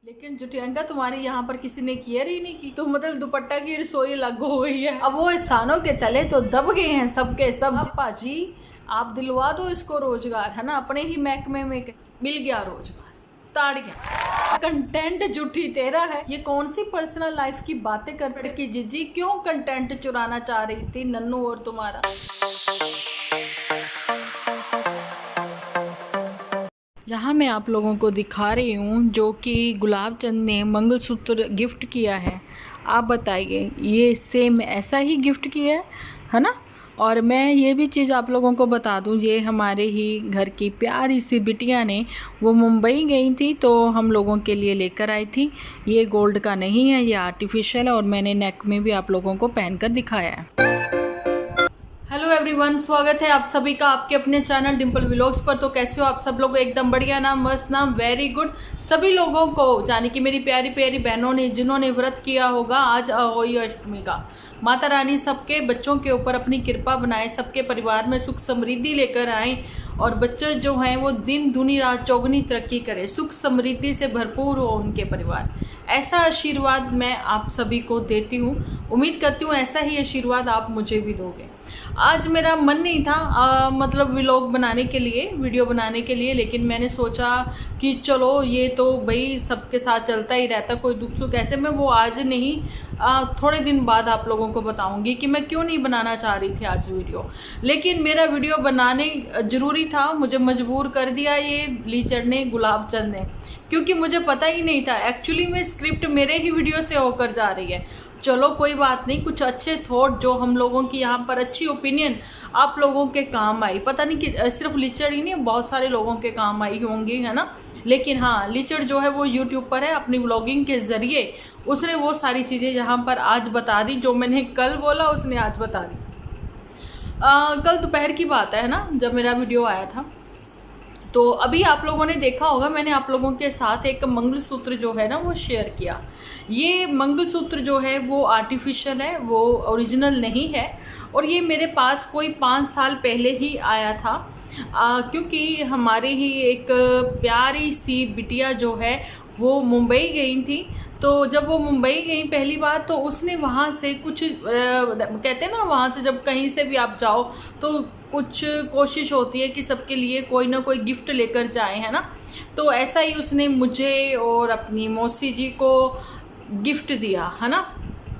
लेकिन जुटियांका तुम्हारी यहाँ पर किसी ने केयर ही नहीं की, तो मतलब दुपट्टा की रसोई अलग हो गई है। अब वो एहसानों के तले तो दब गए हैं सबके सब। पाजी आप दिलवा दो इसको रोजगार, है ना, अपने ही महकमे में मिल गया रोजगार, ताड़ियां। कंटेंट जुटी तेरा है। ये कौन सी पर्सनल लाइफ की बातें करते कि जीजी क्यों कंटेंट चुराना चाह रही थी नन्नू और तुम्हारा। यहाँ मैं आप लोगों को दिखा रही हूँ जो कि गुलाब चंद ने मंगलसूत्र गिफ्ट किया है। आप बताइए ये सेम ऐसा ही गिफ्ट किया है ना। और मैं ये भी चीज़ आप लोगों को बता दूँ, ये हमारे ही घर की प्यारी सी बिटिया ने, वो मुंबई गई थी तो हम लोगों के लिए लेकर आई थी। ये गोल्ड का नहीं है, ये आर्टिफिशियल है और मैंने नेक में भी आप लोगों को पहनकर दिखाया है। हेलो एवरीवन, स्वागत है आप सभी का आपके अपने चैनल डिम्पल व्लॉग्स पर। तो कैसे हो आप सब लोग? एकदम बढ़िया ना, मस्त ना, वेरी गुड। सभी लोगों को, यानी कि मेरी प्यारी प्यारी बहनों ने जिन्होंने व्रत किया होगा आज अहोई अष्टमी का, माता रानी सबके बच्चों के ऊपर अपनी कृपा बनाए, सबके परिवार में सुख समृद्धि लेकर आए और बच्चे जो हैं वो दिन दूनी रात चौगुनी तरक्की करें, सुख समृद्धि से भरपूर हो उनके परिवार। ऐसा आशीर्वाद मैं आप सभी को देती हूँ। उम्मीद करती हूँ ऐसा ही आशीर्वाद आप मुझे भी दोगे। आज मेरा मन नहीं था मतलब व्लॉग बनाने के लिए, वीडियो बनाने के लिए, लेकिन मैंने सोचा कि चलो ये तो भाई सबके साथ चलता ही रहता, कोई दुख सुख ऐसे में वो आज नहीं थोड़े दिन बाद आप लोगों को बताऊंगी कि मैं क्यों नहीं बनाना चाह रही थी आज वीडियो। लेकिन मेरा वीडियो बनाने ज़रूरी था, मुझे मजबूर कर दिया ये लीचड़ ने, गुलाब चंद ने, क्योंकि मुझे पता ही नहीं था एक्चुअली में स्क्रिप्ट मेरे ही वीडियो से होकर जा रही है। चलो कोई बात नहीं, कुछ अच्छे थॉट जो हम लोगों की यहाँ पर अच्छी ओपिनियन आप लोगों के काम आई, पता नहीं कि सिर्फ लीचड़ ही नहीं बहुत सारे लोगों के काम आई होंगी, है ना। लेकिन हाँ, लीचड़ जो है वो यूट्यूब पर है, अपनी व्लॉगिंग के ज़रिए उसने वो सारी चीज़ें यहाँ पर आज बता दी जो मैंने कल बोला उसने आज बता दी। कल दोपहर की बात है ना, जब मेरा वीडियो आया था। तो अभी आप लोगों ने देखा होगा मैंने आप लोगों के साथ एक मंगलसूत्र जो है ना वो शेयर किया। ये मंगलसूत्र जो है वो आर्टिफिशियल है, वो ओरिजिनल नहीं है। और ये मेरे पास कोई 5 साल पहले ही आया था क्योंकि हमारी ही एक प्यारी सी बिटिया जो है वो मुंबई गई थी। तो जब वो मुंबई गई पहली बार तो उसने वहाँ से कुछ कहते हैं ना, वहाँ से जब कहीं से भी आप जाओ तो कुछ कोशिश होती है कि सबके लिए कोई ना कोई गिफ्ट लेकर जाए, है ना। तो ऐसा ही उसने मुझे और अपनी मौसी जी को गिफ्ट दिया, है ना।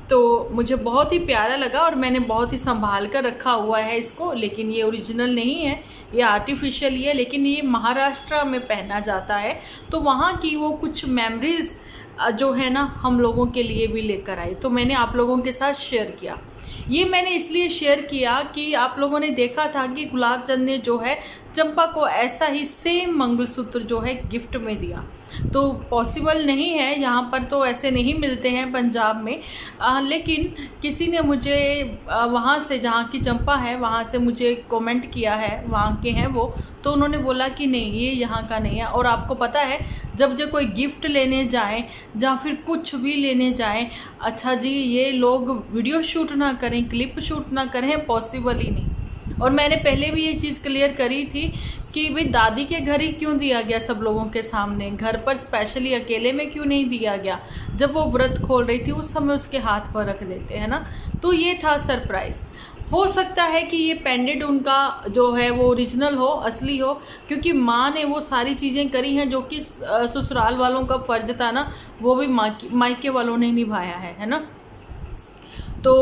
तो मुझे बहुत ही प्यारा लगा और मैंने बहुत ही संभाल कर रखा हुआ है इसको। लेकिन ये ओरिजिनल नहीं है, ये आर्टिफिशियल ही है, लेकिन ये महाराष्ट्र में पहना जाता है। तो वहाँ की वो कुछ मेमोरीज़ जो है ना हम लोगों के लिए भी लेकर आई, तो मैंने आप लोगों के साथ शेयर किया। ये मैंने इसलिए शेयर किया कि आप लोगों ने देखा था कि गुलाब चंद ने जो है चंपा को ऐसा ही सेम मंगलसूत्र जो है गिफ्ट में दिया। तो पॉसिबल नहीं है, यहाँ पर तो ऐसे नहीं मिलते हैं पंजाब में। लेकिन किसी ने मुझे वहाँ से, जहाँ की चंपा है वहाँ से मुझे कमेंट किया है, वहाँ के हैं वो, तो उन्होंने बोला कि नहीं ये यहाँ का नहीं है। और आपको पता है जब जो कोई गिफ्ट लेने जाएं या फिर कुछ भी लेने जाएं, अच्छा जी ये लोग वीडियो शूट ना करें, क्लिप शूट ना करें, पॉसिबल ही नहीं। और मैंने पहले भी ये चीज़ क्लियर करी थी कि भाई दादी के घर ही क्यों दिया गया सब लोगों के सामने, घर पर स्पेशली अकेले में क्यों नहीं दिया गया। जब वो व्रत खोल रही थी उस समय उसके हाथ पर रख देते, है ना। तो ये था सरप्राइज़। हो सकता है कि ये पेंडेंट उनका जो है वो ओरिजिनल हो, असली हो, क्योंकि माँ ने वो सारी चीज़ें करी हैं जो कि ससुराल वालों का फ़र्ज था ना, वो भी मायके वालों ने निभाया है ना। तो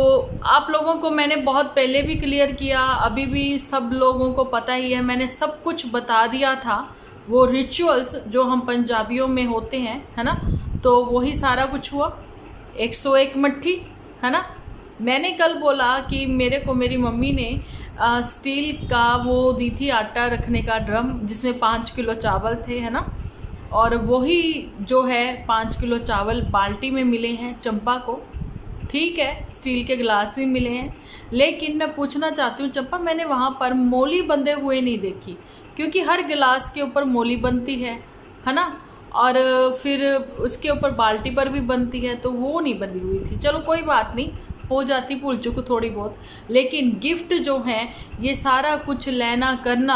आप लोगों को मैंने बहुत पहले भी क्लियर किया, अभी भी सब लोगों को पता ही है, मैंने सब कुछ बता दिया था। वो रिचुअल्स जो हम पंजाबियों में होते हैं, है ना, तो वही सारा कुछ हुआ। 101 मट्ठी, है ना। मैंने कल बोला कि मेरे को मेरी मम्मी ने स्टील का वो दी थी आटा रखने का ड्रम, जिसमें 5 किलो चावल थे, है ना। और वही जो है 5 किलो चावल बाल्टी में मिले हैं चंपा को, ठीक है। स्टील के गिलास भी मिले हैं। लेकिन मैं पूछना चाहती हूँ चंपा, मैंने वहाँ पर मोली बंधे हुए नहीं देखी, क्योंकि हर गिलास के ऊपर मोली बनती है ना। और फिर उसके ऊपर बाल्टी पर भी बनती है, तो वो नहीं बंधी हुई थी। चलो कोई बात नहीं, हो जाती भूल चुक थोड़ी बहुत। लेकिन गिफ्ट जो है ये सारा कुछ लेना करना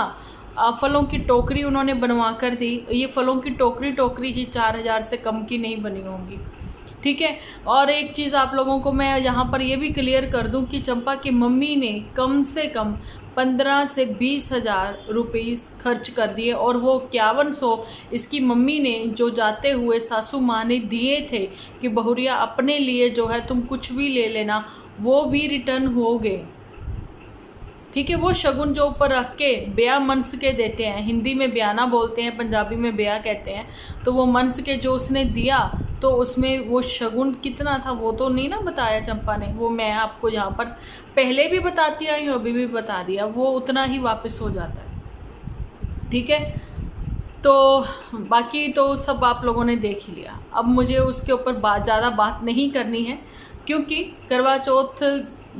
फलों की टोकरी उन्होंने बनवा कर दी। ये फलों की टोकरी ही 4,000 से कम की नहीं बनी होंगी, ठीक है। और एक चीज़ आप लोगों को मैं यहाँ पर ये भी क्लियर कर दूँ कि चंपा की मम्मी ने कम से कम 15 से 20,000 रुपये खर्च कर दिए, और वो 5100 इसकी मम्मी ने जो जाते हुए सासू माँ ने दिए थे कि बहुरिया अपने लिए जो है तुम कुछ भी ले लेना, वो भी रिटर्न हो गए, ठीक है। वो शगुन जो ऊपर रख के ब्याह मनस के देते हैं, हिंदी में ब्याना बोलते हैं, पंजाबी में ब्याह कहते हैं, तो वो मनस के जो उसने दिया, तो उसमें वो शगुन कितना था वो तो नहीं ना बताया चंपा ने, वो मैं आपको यहाँ पर पहले भी बताती आई हूँ, अभी भी बता दिया, वो उतना ही वापस हो जाता है, ठीक है। तो बाकी तो सब आप लोगों ने देख ही लिया। अब मुझे उसके ऊपर ज़्यादा बात नहीं करनी है, क्योंकि करवा चौथ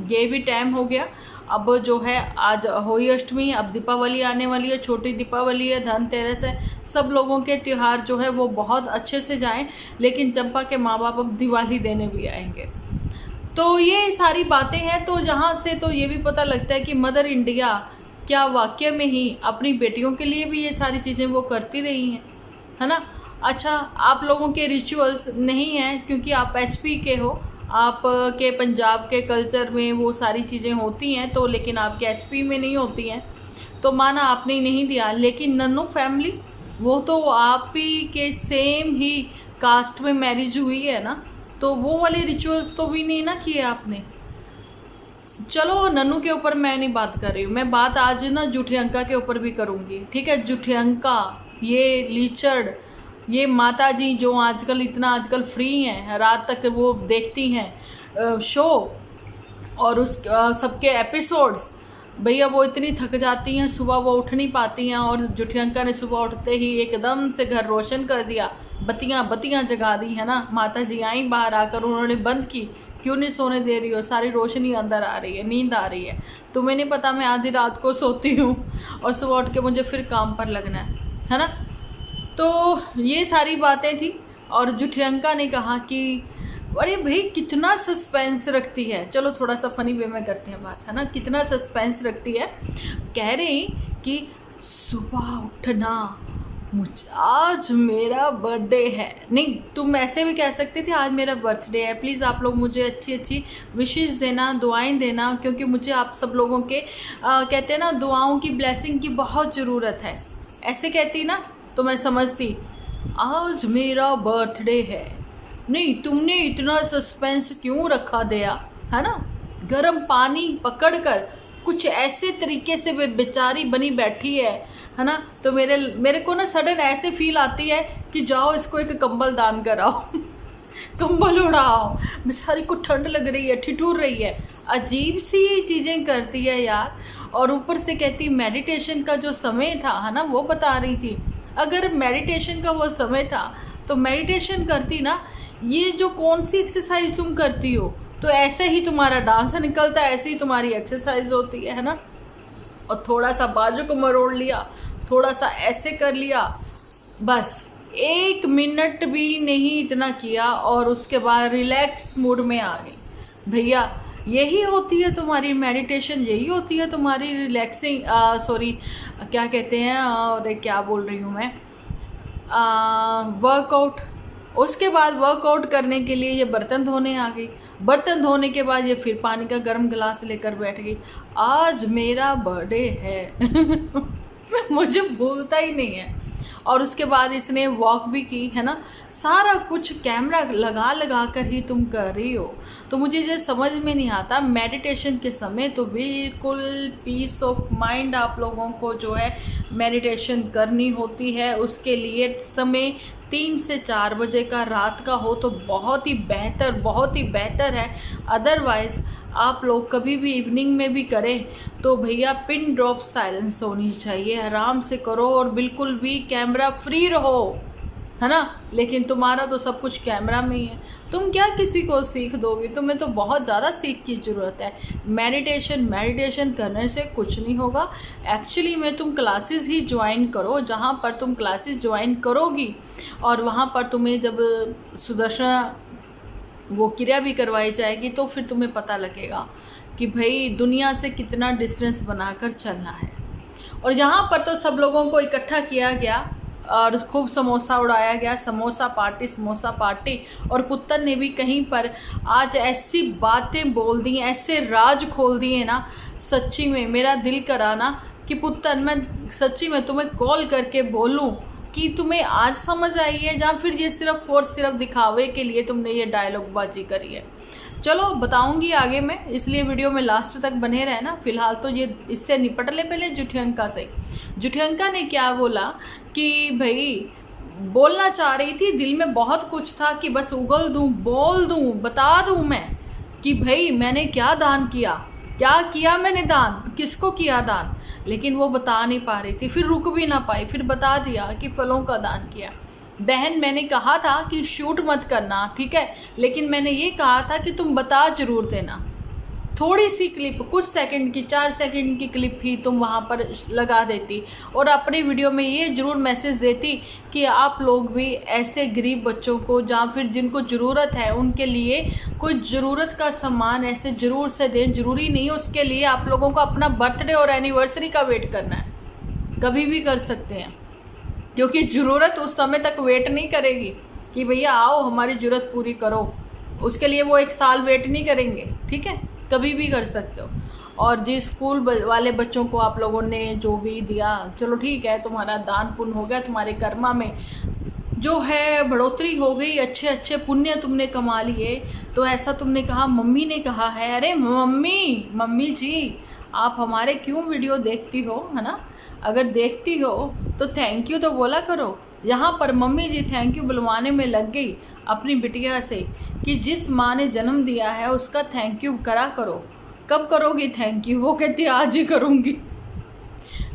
ये भी टाइम हो गया। अब जो है आज होली अष्टमी, अब दीपावली आने वाली है, छोटी दीपावली है, धनतेरस है, सब लोगों के त्यौहार जो है वो बहुत अच्छे से जाएं। लेकिन चंपा के माँ बाप अब दिवाली देने भी आएंगे। तो ये सारी बातें हैं, तो जहाँ से तो ये भी पता लगता है कि मदर इंडिया क्या वाकई में ही अपनी बेटियों के लिए भी ये सारी चीज़ें वो करती रही हैं, है ना। अच्छा, आप लोगों के रिचुअल्स नहीं हैं क्योंकि आप एचपी के हो, आप के पंजाब के कल्चर में वो सारी चीज़ें होती हैं, तो लेकिन आपके एचपी में नहीं होती हैं, तो माना आपने नहीं दिया। लेकिन नन्नू फैमिली वो तो आप ही के सेम ही कास्ट में मैरिज हुई है ना, तो वो वाले रिचुअल्स तो भी नहीं ना किए आपने। चलो नन्नू के ऊपर मैं नहीं बात कर रही हूँ, मैं बात आज ना जुठियंका के ऊपर भी करूँगी, ठीक है। जुठियंका, ये लीचड़, ये माता जी जो आजकल फ्री हैं, रात तक वो देखती हैं शो और उस सबके एपिसोड्स, भैया वो इतनी थक जाती हैं, सुबह वो उठ नहीं पाती हैं। और जुठियंका ने सुबह उठते ही एकदम से घर रोशन कर दिया, बत्तियाँ जगा दी, है ना। माता जी आई बाहर आकर, उन्होंने बंद की, क्यों नहीं सोने दे रही हो, सारी रोशनी अंदर आ रही है, नींद आ रही है, तुम्हें नहीं पता मैं आधी रात को सोती हूँ और सुबह उठ के मुझे फिर काम पर लगना है ना। तो ये सारी बातें थी। और जुठियंका ने कहा कि अरे भाई कितना सस्पेंस रखती है, चलो थोड़ा सा फनी वे में करते हैं बात, है ना। कितना सस्पेंस रखती है, कह रही कि सुबह उठना, आज मेरा बर्थडे है। नहीं, तुम ऐसे भी कह सकते थे आज मेरा बर्थडे है, प्लीज़ आप लोग मुझे अच्छी अच्छी विशेस देना, दुआएं देना, क्योंकि मुझे आप सब लोगों के कहते हैं ना दुआओं की, ब्लेसिंग की बहुत ज़रूरत है। ऐसे कहती ना तो मैं समझती आज मेरा बर्थडे है। नहीं, तुमने इतना सस्पेंस क्यों रखा दिया, है ना। गर्म पानी पकड़कर कुछ ऐसे तरीके से बेचारी बनी बैठी है ना। तो मेरे को ना सडन ऐसे फील आती है कि जाओ इसको एक कंबल दान कराओ कंबल उड़ाओ, बेचारी को ठंड लग रही है, ठिठुर रही है, अजीब सी ये चीज़ें करती है यार। और ऊपर से कहती मेडिटेशन का जो समय था, है ना, वो बता रही थी। अगर मेडिटेशन का वो समय था तो मेडिटेशन करती ना, ये जो कौन सी एक्सरसाइज तुम करती हो, तो ऐसे ही तुम्हारा डांस निकलता है, ऐसे ही तुम्हारी एक्सरसाइज होती है ना। और थोड़ा सा बाजू को मरोड़ लिया, थोड़ा सा ऐसे कर लिया, बस 1 मिनट भी नहीं इतना किया और उसके बाद रिलैक्स मूड में आ गई। भैया यही होती है तुम्हारी मेडिटेशन, यही होती है तुम्हारी रिलैक्सिंग, सॉरी क्या कहते हैं, और क्या बोल रही हूँ मैं, वर्कआउट। उसके बाद वर्कआउट करने के लिए ये बर्तन धोने आ गई, बर्तन धोने के बाद ये फिर पानी का गर्म गिलास लेकर बैठ गई, आज मेरा बर्थडे है मुझे भूलता ही नहीं है। और उसके बाद इसने वॉक भी की, है ना। सारा कुछ कैमरा लगा कर ही तुम कर रही हो। तो मुझे ये समझ में नहीं आता, मेडिटेशन के समय तो बिल्कुल पीस ऑफ माइंड आप लोगों को जो है मेडिटेशन करनी होती है। उसके लिए समय 3 से 4 बजे का रात का हो तो बहुत ही बेहतर है। अदरवाइज़ आप लोग कभी भी इवनिंग में भी करें तो भैया पिन ड्रॉप साइलेंस होनी चाहिए, आराम से करो और बिल्कुल भी कैमरा फ्री रहो, है ना। लेकिन तुम्हारा तो सब कुछ कैमरा में ही है, तुम क्या किसी को सीख दोगे, तुम्हें तो बहुत ज़्यादा सीख की ज़रूरत है। मेडिटेशन करने से कुछ नहीं होगा, एक्चुअली में तुम क्लासेस ही ज्वाइन करो, जहाँ पर तुम क्लासेस ज्वाइन करोगी और वहाँ पर तुम्हें जब सुदर्शन वो क्रिया भी करवाई जाएगी तो फिर तुम्हें पता लगेगा कि भाई दुनिया से कितना डिस्टेंस बनाकर चलना है। और यहाँ पर तो सब लोगों को इकट्ठा किया गया और खूब समोसा उड़ाया गया, समोसा पार्टी। और पुत्तर ने भी कहीं पर आज ऐसी बातें बोल दी, ऐसे राज खोल दिए ना, सच्ची में मेरा दिल करा ना कि पुत्तर मैं सच्ची में तुम्हें कॉल करके बोलूं कि तुम्हें आज समझ आई है, या फिर ये सिर्फ और सिर्फ दिखावे के लिए तुमने ये डायलॉग बाजी करी है। चलो बताऊंगी आगे मैं, इसलिए वीडियो में लास्ट तक बने रहना। फिलहाल तो ये इससे निपट ले पहले जुठियंका से। जुठियंका ने क्या बोला कि भाई बोलना चाह रही थी, दिल में बहुत कुछ था कि बस उगल दूं, बोल दूं, बता दूं मैं कि भाई मैंने क्या दान किया, क्या किया मैंने दान, किसको किया दान, लेकिन वो बता नहीं पा रही थी। फिर रुक भी ना पाई, फिर बता दिया कि फलों का दान किया। बहन मैंने कहा था कि शूट मत करना, ठीक है, लेकिन मैंने ये कहा था कि तुम बता जरूर देना। थोड़ी सी क्लिप, कुछ सेकंड की, 4 सेकंड की क्लिप ही तुम वहाँ पर लगा देती और अपनी वीडियो में ये ज़रूर मैसेज देती कि आप लोग भी ऐसे गरीब बच्चों को, जहाँ फिर जिनको ज़रूरत है उनके लिए कोई ज़रूरत का सामान ऐसे ज़रूर से दें। ज़रूरी नहीं है उसके लिए आप लोगों को अपना बर्थडे और एनिवर्सरी का वेट करना है, कभी भी कर सकते हैं, क्योंकि ज़रूरत उस समय तक वेट नहीं करेगी कि भैया आओ हमारी ज़रूरत पूरी करो। उसके लिए वो 1 साल वेट नहीं करेंगे, ठीक है, कभी भी कर सकते हो। और जिस स्कूल वाले बच्चों को आप लोगों ने जो भी दिया, चलो ठीक है, तुम्हारा दान पुण्य हो गया, तुम्हारे कर्मा में जो है बढ़ोतरी हो गई, अच्छे अच्छे पुण्य तुमने कमा लिए। तो ऐसा तुमने कहा, मम्मी ने कहा है। अरे मम्मी जी आप हमारे क्यों वीडियो देखती हो, है ना, अगर देखती हो तो थैंक यू तो बोला करो। यहाँ पर मम्मी जी थैंक यू बुलवाने में लग गई अपनी बिटिया से कि जिस माँ ने जन्म दिया है उसका थैंक यू करा करो। कब करोगी थैंक यू? वो कहती आज ही करूँगी।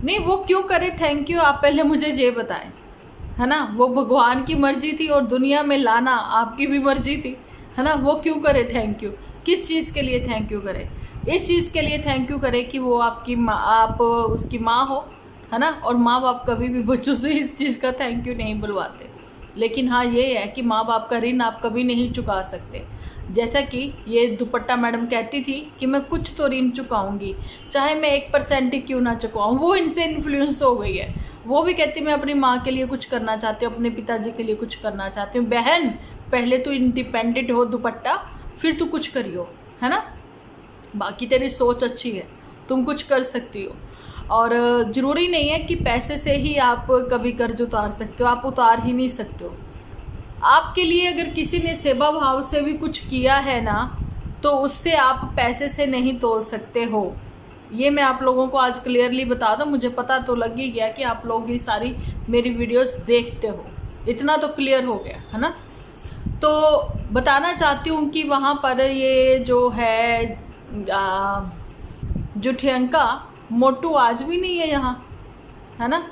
नहीं, वो क्यों करे थैंक यू, आप पहले मुझे ये बताएं, है ना। वो भगवान की मर्जी थी और दुनिया में लाना आपकी भी मर्जी थी, है ना। वो क्यों करे थैंक यू, किस चीज़ के लिए थैंक यू करे? इस चीज़ के लिए थैंक यू करे कि वो आपकी माँ, आप उसकी माँ हो, है ना। और माँ बाप कभी भी बच्चों से इस चीज़ का थैंक यू नहीं बुलवाते, लेकिन हाँ ये है कि माँ बाप का ऋण आप कभी नहीं चुका सकते। जैसा कि ये दुपट्टा मैडम कहती थी कि मैं कुछ तो ऋण चुकाऊंगी, चाहे मैं 1% ही क्यों ना चुकाऊँ। वो इनसे इन्फ्लुएंस हो गई है, वो भी कहती मैं अपनी माँ के लिए कुछ करना चाहती हूँ, अपने पिताजी के लिए कुछ करना चाहती हूँ। बहन पहले तो इंडिपेंडेंट हो दुपट्टा, फिर तू कुछ करियो, है ना। बाकी तेरी सोच अच्छी है, तुम कुछ कर सकती हो। और ज़रूरी नहीं है कि पैसे से ही आप कभी कर्ज उतार सकते हो, आप उतार ही नहीं सकते हो। आपके लिए अगर किसी ने सेवा भाव से भी कुछ किया है ना, तो उससे आप पैसे से नहीं तोल सकते हो। ये मैं आप लोगों को आज क्लियरली बता दूं। मुझे पता तो लग ही गया कि आप लोग ये सारी मेरी वीडियोस देखते हो, इतना तो क्लियर हो गया, है ना। तो बताना चाहती हूँ कि वहाँ पर ये जो है जुठियंका मोटू आज भी नहीं है यहाँ, है ना।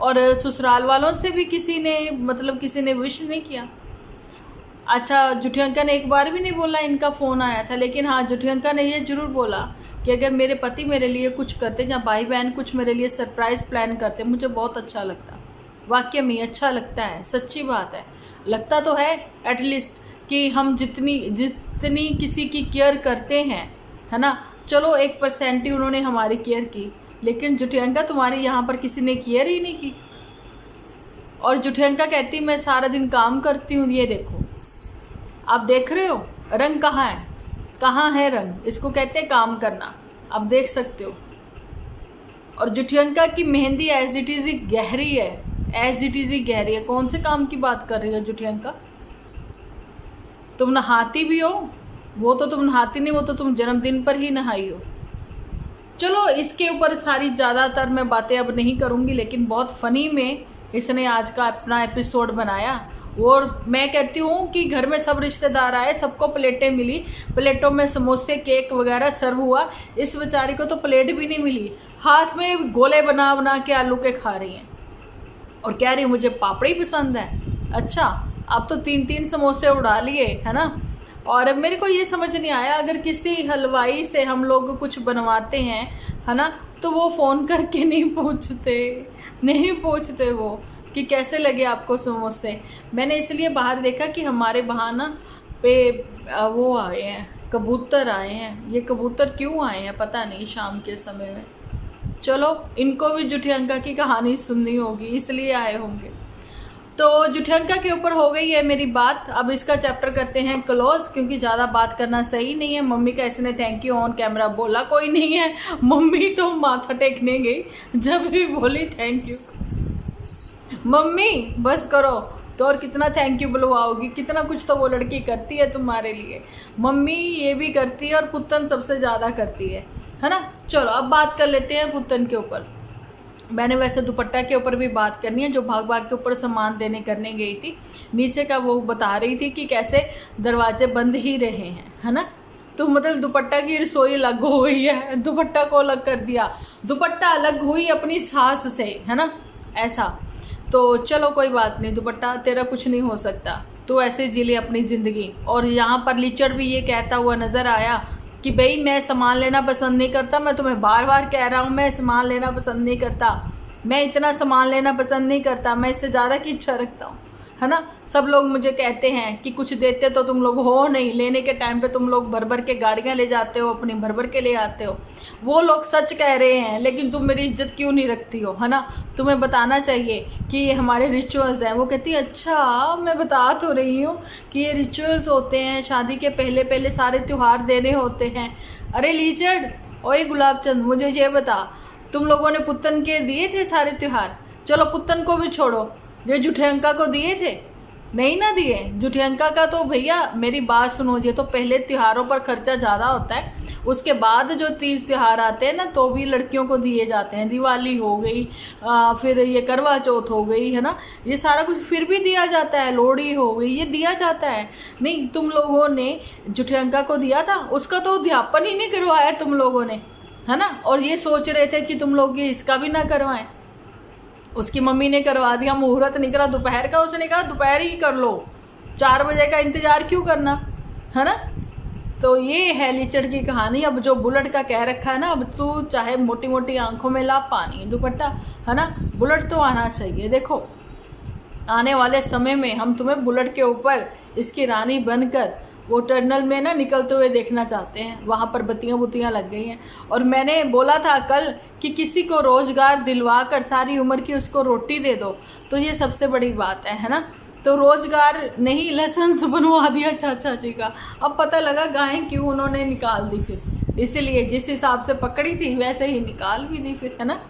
और ससुराल वालों से भी किसी ने विश नहीं किया। अच्छा, जुठियंका ने एक बार भी नहीं बोला इनका फ़ोन आया था, लेकिन हाँ जुठियंका ने ये ज़रूर बोला कि अगर मेरे पति मेरे लिए कुछ करते या भाई बहन कुछ मेरे लिए सरप्राइज़ प्लान करते, मुझे बहुत अच्छा लगता। वाकई में अच्छा लगता है, सच्ची बात है, लगता तो है एटलीस्ट कि हम जितनी किसी की केयर करते हैं, है ना। चलो 1% ही उन्होंने हमारी केयर की, लेकिन जुठियंका तुम्हारी यहाँ पर किसी ने केयर ही नहीं की। और जुठियंका कहती मैं सारा दिन काम करती हूँ। ये देखो, आप देख रहे हो रंग कहाँ है, कहाँ है रंग, इसको कहते हैं काम करना, आप देख सकते हो। और जुठियंका की मेहंदी एज इट इज़ ही गहरी है, एज इट इज़ ही गहरी है। कौन से काम की बात कर रही हो जुठियंका? तुम नहाती भी हो, वो तो तुम नहाती नहीं, वो तो तुम जन्मदिन पर ही नहाई हो। चलो इसके ऊपर सारी ज़्यादातर मैं बातें अब नहीं करूँगी, लेकिन बहुत फ़नी में इसने आज का अपना एपिसोड बनाया। और मैं कहती हूँ कि घर में सब रिश्तेदार आए, सबको प्लेटें मिली, प्लेटों में समोसे केक वगैरह सर्व हुआ, इस बेचारी को तो प्लेट भी नहीं मिली, हाथ में गोले बना बना के आलू के खा रही हैं और कह रही मुझे पापड़ी पसंद है। अच्छा, अब तो 3-3 समोसे उड़ा लिए, है ना। और मेरे को ये समझ नहीं आया, अगर किसी हलवाई से हम लोग कुछ बनवाते हैं, है ना, तो वो फ़ोन करके नहीं पूछते वो कि कैसे लगे आपको समोसे। मैंने इसलिए बाहर देखा कि हमारे वहाँ ना पे वो आए हैं, कबूतर आए हैं। ये कबूतर क्यों आए हैं पता नहीं शाम के समय में, चलो इनको भी जुठियंका की कहानी सुननी होगी इसलिए आए होंगे। तो जुठियंका के ऊपर हो गई है मेरी बात। अब इसका चैप्टर करते हैं क्लोज, क्योंकि ज़्यादा बात करना सही नहीं है। मम्मी का इसने थैंक यू ऑन कैमरा बोला कोई नहीं है, मम्मी तो माथा टेकने गई जब भी बोली थैंक यू। मम्मी बस करो, तो और कितना थैंक यू बुलवाओगी, कितना कुछ तो वो लड़की करती है तुम्हारे लिए। मम्मी ये भी करती है और पुत्तन सबसे ज़्यादा करती है ना। चलो अब बात कर लेते हैं पुत्तन के ऊपर। मैंने वैसे दुपट्टा के ऊपर भी बात करनी है, जो भाग भाग के ऊपर सामान देने करने गई थी। नीचे का वो बता रही थी कि कैसे दरवाजे बंद ही रहे हैं, है ना। तो मतलब दुपट्टा की रसोई अलग हो गई है, दुपट्टा को अलग कर दिया, दुपट्टा अलग हुई अपनी सास से, है ना, ऐसा। तो चलो कोई बात नहीं, दुपट्टा तेरा कुछ नहीं हो सकता, तो ऐसे जी ले अपनी ज़िंदगी। और यहाँ पर लीचड़ भी ये कहता हुआ नज़र आया कि भाई मैं सामान लेना पसंद नहीं करता, मैं तुम्हें बार बार कह रहा हूँ मैं सामान लेना पसंद नहीं करता, मैं इतना सामान लेना पसंद नहीं करता, मैं इससे ज़्यादा की इच्छा रखता हूँ, है ना। सब लोग मुझे कहते हैं कि कुछ देते तो तुम लोग हो नहीं, लेने के टाइम पे तुम लोग भर भर के गाड़ियाँ ले जाते हो, अपनी भर भर के ले आते हो। वो लोग सच कह रहे हैं, लेकिन तुम मेरी इज्जत क्यों नहीं रखती हो, है ना। तुम्हें बताना चाहिए कि ये हमारे रिचुअल्स हैं। वो कहती है अच्छा मैं बता तो रही हूँ कि ये रिचुअल्स होते हैं, शादी के पहले पहले सारे त्यौहार देने होते हैं। अरे लीचड़ ओए गुलाबचंद, मुझे ये बता, तुम लोगों ने पुत्तन के दिए थे सारे त्यौहार? चलो पुत्तन को भी छोड़ो, ये जुठियंका को दिए थे? नहीं ना दिए। जुठियंका का तो भैया मेरी बात सुनो, ये तो पहले त्योहारों पर खर्चा ज़्यादा होता है, उसके बाद जो तीज त्यौहार आते हैं ना तो भी लड़कियों को दिए जाते हैं। दिवाली हो गई, फिर ये करवा चौथ हो गई, है ना, ये सारा कुछ फिर भी दिया जाता है। लोहड़ी हो गई, ये दिया जाता है। नहीं तुम लोगों ने जुठियंका को दिया था, उसका तो अध्यापन ही नहीं करवाया तुम लोगों ने, है ना। और ये सोच रहे थे कि तुम लोग ये इसका भी ना करवाएं। उसकी मम्मी ने करवा दिया, मुहूर्त निकला दोपहर का, उसने कहा दोपहर ही कर लो, 4 बजे का इंतज़ार क्यों करना, है ना। तो ये है लीचड़ की कहानी। अब जो बुलेट का कह रखा है ना, अब तू चाहे मोटी मोटी आंखों में ला पानी दुपट्टा, है ना, बुलेट तो आना चाहिए। देखो आने वाले समय में हम तुम्हें बुलेट के ऊपर इसकी रानी बनकर वो टनल में ना निकलते हुए देखना चाहते हैं। वहाँ पर बत्तियाँ बुत्तियाँ लग गई हैं। और मैंने बोला था कल कि किसी को रोज़गार दिलवा कर सारी उम्र की उसको रोटी दे दो, तो ये सबसे बड़ी बात है ना। तो रोज़गार नहीं, लाइसेंस बनवा दिया चाचा जी का। अब पता लगा गायें क्यों उन्होंने निकाल दी, फिर इसीलिए जिस हिसाब से पकड़ी थी वैसे ही निकाल भी दी फिर, है ना,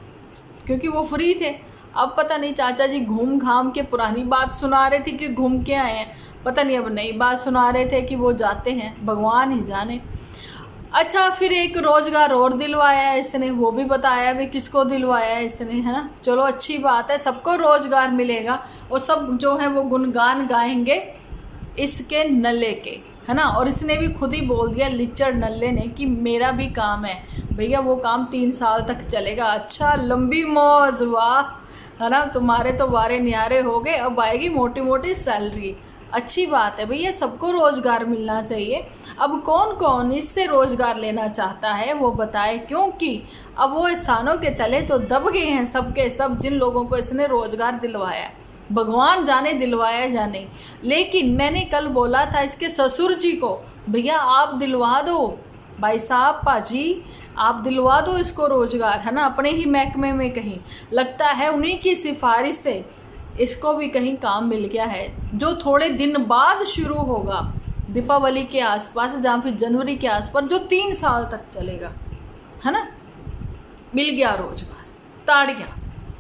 क्योंकि वो फ्री थे। अब पता नहीं चाचा जी घूम घाम के पुरानी बात सुना रहे थे कि घूम के आए हैं, पता नहीं अब नई बात सुना रहे थे कि वो जाते हैं, भगवान ही जाने। अच्छा फिर एक रोज़गार और दिलवाया है इसने, वो भी बताया भी किसको दिलवाया है इसने, है ना। चलो अच्छी बात है, सबको रोज़गार मिलेगा और सब जो है वो गुणगान गाएंगे इसके नल्ले के, है ना। और इसने भी खुद ही बोल दिया लीचड़ नल्ले ने कि मेरा भी काम है भैया, वो काम 3 साल तक चलेगा। अच्छा लंबी मौज, वाह, है ना, तुम्हारे तो वारे न्यारे हो गए, अब आएगी मोटी मोटी सैलरी। अच्छी बात है भैया, सबको रोज़गार मिलना चाहिए। अब कौन कौन इससे रोज़गार लेना चाहता है वो बताए, क्योंकि अब वो एहसानों के तले तो दब गए हैं सबके सब, जिन लोगों को इसने रोज़गार दिलवाया, भगवान जाने दिलवाया जाने। लेकिन मैंने कल बोला था इसके ससुर जी को, भैया आप दिलवा दो, भाई साहब पाजी आप दिलवा दो इसको रोज़गार, है ना, अपने ही महकमे में कहीं। लगता है उन्हीं की सिफारिश से इसको भी कहीं काम मिल गया है, जो थोड़े दिन बाद शुरू होगा, दीपावली के आसपास, जहाँ फिर जनवरी के आसपास, जो 3 साल तक चलेगा, है ना। मिल गया रोज़गार, ताड़ियाँ।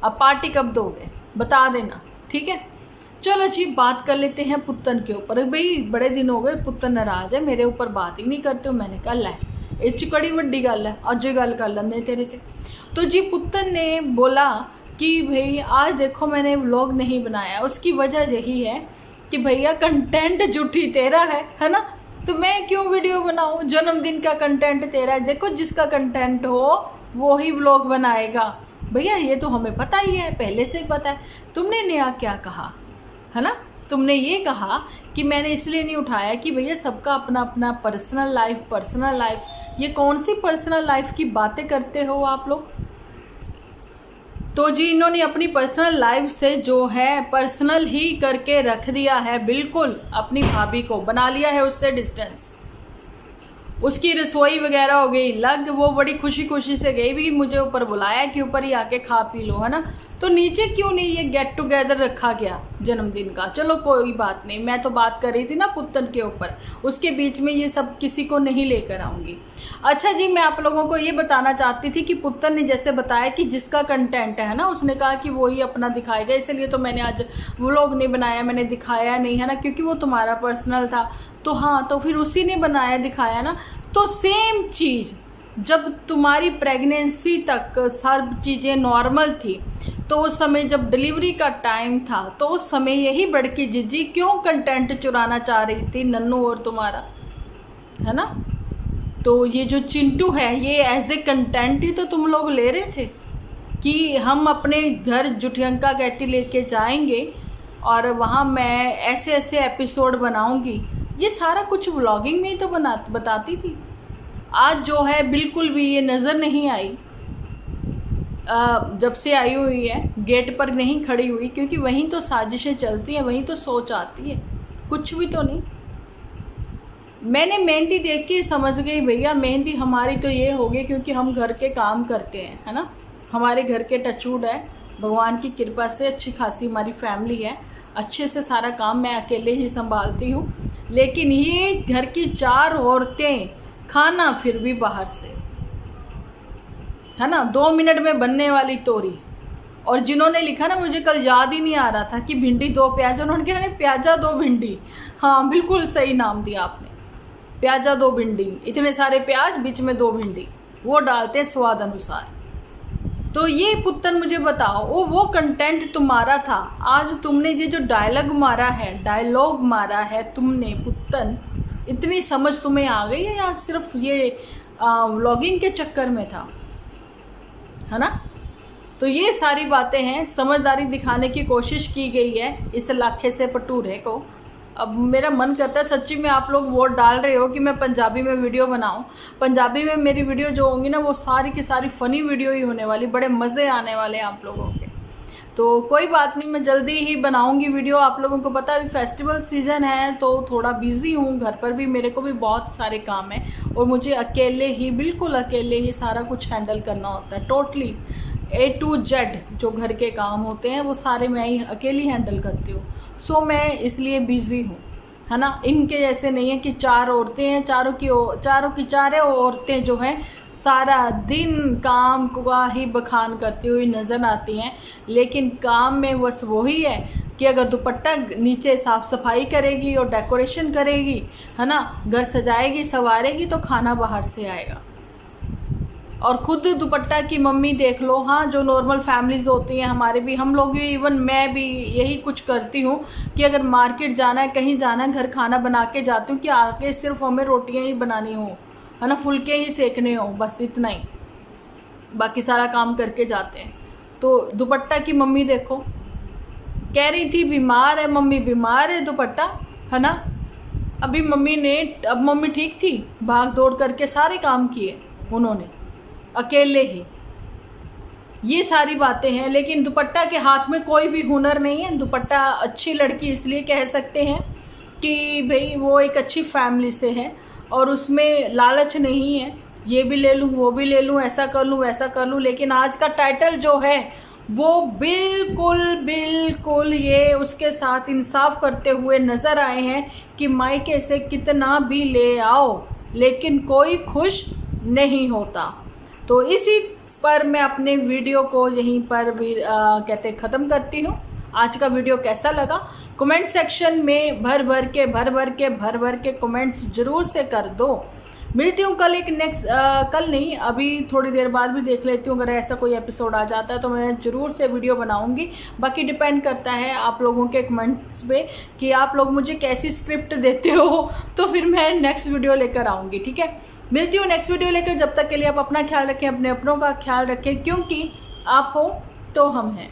अब पार्टी कब दोगे बता देना, ठीक है। चलो जी बात कर लेते हैं पुत्तन के ऊपर। भाई बड़े दिन हो गए, पुत्तन नाराज़ है, मेरे ऊपर बात ही नहीं करते हो। मैंने कहा लै ये च बड़ी वड्डी गल है, अज गल कर लेंगे तेरे ते। तो जी पुत्तन ने बोला कि भाई आज देखो मैंने व्लॉग नहीं बनाया, उसकी वजह यही है कि भैया कंटेंट झूठी तेरा है ना, तो मैं क्यों वीडियो बनाऊं, जन्मदिन का कंटेंट तेरा है। देखो जिसका कंटेंट हो वो ही व्लॉग बनाएगा भैया, ये तो हमें पता ही है, पहले से ही पता है। तुमने नया क्या कहा, है ना, तुमने ये कहा कि मैंने इसलिए नहीं उठाया कि भैया सबका अपना अपना पर्सनल लाइफ। ये कौन सी पर्सनल लाइफ की बातें करते हो आप लोग। तो जी इन्होंने अपनी पर्सनल लाइफ से जो है पर्सनल ही करके रख दिया है, बिल्कुल अपनी भाभी को बना लिया है उससे डिस्टेंस। उसकी रसोई वगैरह हो गई लग, वो बड़ी खुशी खुशी से गई भी, मुझे ऊपर बुलाया कि ऊपर ही आके खा पी लो, है ना। तो नीचे क्यों नहीं ये गेट टुगेदर रखा गया जन्मदिन का। चलो कोई बात नहीं, मैं तो बात कर रही थी ना पुत्तन के ऊपर, उसके बीच में ये सब किसी को नहीं लेकर आऊँगी। अच्छा जी, मैं आप लोगों को ये बताना चाहती थी कि पुत्तन ने जैसे बताया कि जिसका कंटेंट है ना, उसने कहा कि वो ही अपना दिखाएगा, इसलिए तो मैंने आज व्लॉग नहीं बनाया, मैंने दिखाया नहीं, है ना, क्योंकि वो तुम्हारा पर्सनल था। तो हाँ, तो फिर उसी ने बनाया दिखाया ना। तो सेम चीज़ जब तुम्हारी प्रेगनेंसी तक सब चीज़ें नॉर्मल थी, तो उस समय जब डिलीवरी का टाइम था, तो उस समय यही बड़की जिज्जी क्यों कंटेंट चुराना चाह रही थी नन्नू और तुम्हारा, है ना। तो ये जो चिंटू है, ये एज ए कंटेंट ही तो तुम लोग ले रहे थे कि हम अपने घर जुठियंका कहती लेके जाएंगे और वहाँ मैं ऐसे ऐसे एपिसोड बनाऊंगी। ये सारा कुछ व्लॉगिंग में ही तो बताती थी। आज जो है बिल्कुल भी ये नज़र नहीं आई। जब से आई हुई है गेट पर नहीं खड़ी हुई, क्योंकि वहीं तो साजिशें चलती हैं, वहीं तो सोच आती है, कुछ भी तो नहीं। मैंने मेहंदी देख के समझ गई भैया, मेहंदी हमारी तो ये होगी क्योंकि हम घर के काम करते हैं, है ना। हमारे घर के टचवुड है, भगवान की कृपा से अच्छी खासी हमारी फैमिली है, अच्छे से सारा काम मैं अकेले ही संभालती हूँ। लेकिन ये घर की 4 औरतें, खाना फिर भी बाहर से, है ना, 2 मिनट में बनने वाली तोरी। और जिन्होंने लिखा ना, मुझे कल याद ही नहीं आ रहा था कि भिंडी 2 प्याज, उन्होंने कहा नहीं प्याजा 2 भिंडी। हाँ बिल्कुल सही नाम दिया आपने, प्याजा 2 भिंडी, इतने सारे प्याज बीच में 2 भिंडी, वो डालते हैं स्वाद अनुसार। तो ये पुत्तन मुझे बताओ, वो कंटेंट तुम्हारा था। आज तुमने ये जो डायलॉग मारा है तुमने पुत्तन, इतनी समझ तुम्हें आ गई है या सिर्फ ये व्लॉगिंग के चक्कर में था, है ना। तो ये सारी बातें हैं, समझदारी दिखाने की कोशिश की गई है इस लाखे से पटूरे को। अब मेरा मन करता है सच्ची में, आप लोग वोट डाल रहे हो कि मैं पंजाबी में वीडियो बनाऊं। पंजाबी में मेरी वीडियो जो होंगी ना, वो सारी की सारी फ़नी वीडियो ही होने वाली, बड़े मज़े आने वाले हैं आप लोगों के। तो कोई बात नहीं, मैं जल्दी ही बनाऊंगी वीडियो। आप लोगों को पता है फेस्टिवल सीज़न है तो थोड़ा बिज़ी हूँ, घर पर भी मेरे को भी बहुत सारे काम हैं और मुझे अकेले ही, बिल्कुल अकेले ही सारा कुछ हैंडल करना होता है। टोटली A to Z जो घर के काम होते हैं वो सारे मैं ही अकेली हैंडल करती हूँ। सो मैं इसलिए बिज़ी हूँ, है ना। इनके जैसे नहीं है कि 4 औरतें हैं, चारों की चारों औरतें जो हैं सारा दिन काम का ही बखान करती हुई नज़र आती हैं, लेकिन काम में बस वही है कि अगर दुपट्टा नीचे साफ़ सफाई करेगी और डेकोरेशन करेगी, है ना, घर सजाएगी संवारेगी, तो खाना बाहर से आएगा। और ख़ुद दुपट्टा की मम्मी देख लो, हाँ, जो नॉर्मल फैमिलीज़ होती हैं हमारे भी, हम लोग भी, इवन मैं भी यही कुछ करती हूँ कि अगर मार्केट जाना है, कहीं जाना है, घर खाना बना के जाती हूँ कि आके सिर्फ हमें रोटियाँ ही बनानी हो, है ना, फुलके ही सेकने हो, बस इतना ही, बाकी सारा काम करके जाते हैं। तो दुपट्टा की मम्मी देखो, कह रही थी बीमार है मम्मी, बीमार है दुपट्टा, है ना। अभी अब मम्मी ठीक थी, भाग दौड़ करके सारे काम किए उन्होंने अकेले ही। ये सारी बातें हैं, लेकिन दुपट्टा के हाथ में कोई भी हुनर नहीं है। दुपट्टा अच्छी लड़की इसलिए कह सकते हैं कि भाई वो एक अच्छी फैमिली से है और उसमें लालच नहीं है, ये भी ले लूँ वो भी ले लूँ, ऐसा कर लूँ वैसा कर लूँ। लेकिन आज का टाइटल जो है वो बिल्कुल ये उसके साथ इंसाफ करते हुए नज़र आए हैं कि मायके से कितना भी ले आओ लेकिन कोई खुश नहीं होता। तो इसी पर मैं अपने वीडियो को यहीं पर भी कहते ख़त्म करती हूँ। आज का वीडियो कैसा लगा कमेंट सेक्शन में भर भर के कमेंट्स ज़रूर से कर दो। मिलती हूँ कल एक नेक्स्ट कल नहीं, अभी थोड़ी देर बाद भी देख लेती हूँ, अगर ऐसा कोई एपिसोड आ जाता है तो मैं ज़रूर से वीडियो बनाऊँगी। बाकी डिपेंड करता है आप लोगों के कमेंट्स पे कि आप लोग मुझे कैसी स्क्रिप्ट देते हो, तो फिर मैं नेक्स्ट वीडियो लेकर आऊँगी। ठीक है, मिलती हूँ नेक्स्ट वीडियो लेकर। जब तक के लिए आप अपना ख्याल रखें, अपने अपनों का ख्याल रखें, क्योंकि आप हो तो हम हैं।